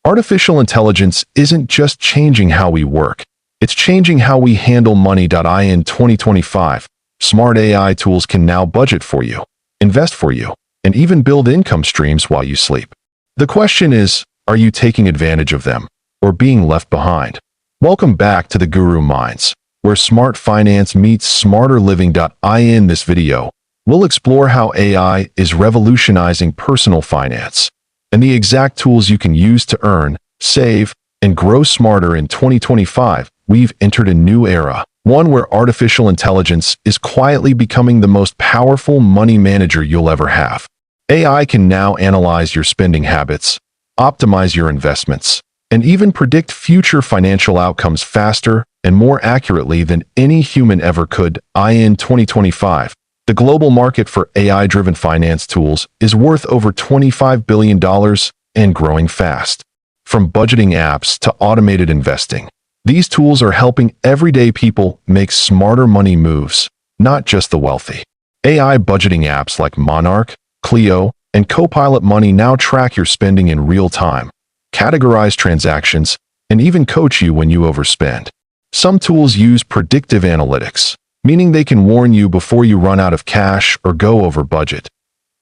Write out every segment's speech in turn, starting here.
Artificial intelligence isn't just changing how we work, it's changing how we handle money. In 2025, smart AI tools can now budget for you, invest for you, and even build income streams while you sleep. The question is, are you taking advantage of them or being left behind? Welcome back to the Guru Minds, where smart finance meets smarter living. In this video, we'll explore how AI is revolutionizing personal finance and the exact tools you can use to earn, save, and grow smarter. In 2025, we've entered a new era, one where artificial intelligence is quietly becoming the most powerful money manager you'll ever have. AI can now analyze your spending habits, optimize your investments, and even predict future financial outcomes faster and more accurately than any human ever could. In 2025, the global market for AI-driven finance tools is worth over $25 billion and growing fast. From budgeting apps to automated investing, these tools are helping everyday people make smarter money moves, not just the wealthy. AI budgeting apps like Monarch, Clio, and Copilot Money now track your spending in real time, categorize transactions, and even coach you when you overspend. Some tools use predictive analytics, meaning they can warn you before you run out of cash or go over budget.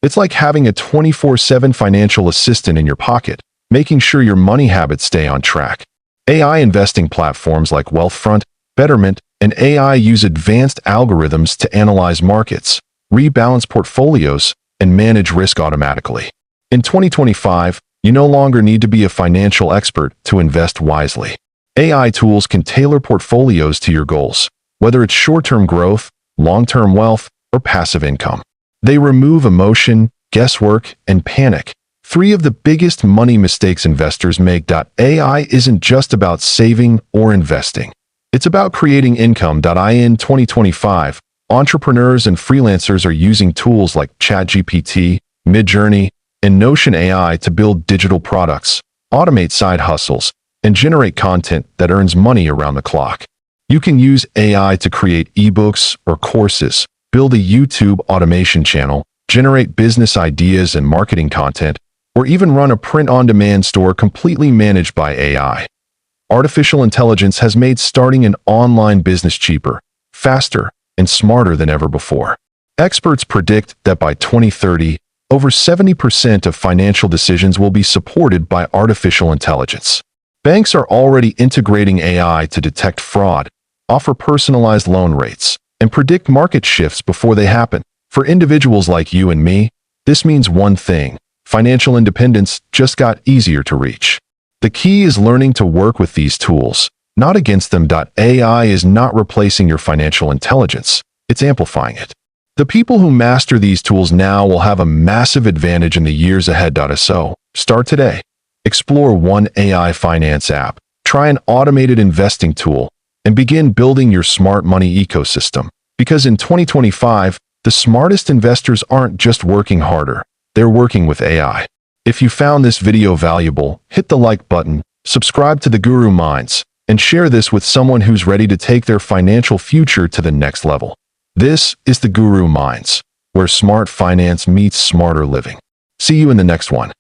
It's like having a 24/7 financial assistant in your pocket, making sure your money habits stay on track. AI investing platforms like Wealthfront, Betterment, and AI use advanced algorithms to analyze markets, rebalance portfolios, and manage risk automatically. In 2025, you no longer need to be a financial expert to invest wisely. AI tools can tailor portfolios to your goals, whether it's short-term growth, long-term wealth, or passive income. They remove emotion, guesswork, and panic, three of the biggest money mistakes investors make. AI isn't just about saving or investing. It's about creating income. In 2025, entrepreneurs and freelancers are using tools like ChatGPT, Midjourney, and Notion AI to build digital products, automate side hustles, and generate content that earns money around the clock. You can use AI to create ebooks or courses, build a YouTube automation channel, generate business ideas and marketing content, or even run a print-on-demand store completely managed by AI. Artificial intelligence has made starting an online business cheaper, faster, and smarter than ever before. Experts predict that by 2030, over 70% of financial decisions will be supported by artificial intelligence. Banks are already integrating AI to detect fraud, offer personalized loan rates, and predict market shifts before they happen. For individuals like you and me, this means one thing: financial independence just got easier to reach. The key is learning to work with these tools, not against them. AI is not replacing your financial intelligence, it's amplifying it. The people who master these tools now will have a massive advantage in the years ahead. So, start today. Explore one AI finance app, try an automated investing tool, and begin building your smart money ecosystem. Because in 2025, the smartest investors aren't just working harder, they're working with AI. If you found this video valuable, hit the like button, subscribe to the Guru Minds, and share this with someone who's ready to take their financial future to the next level. This is the Guru Minds, where smart finance meets smarter living. See you in the next one.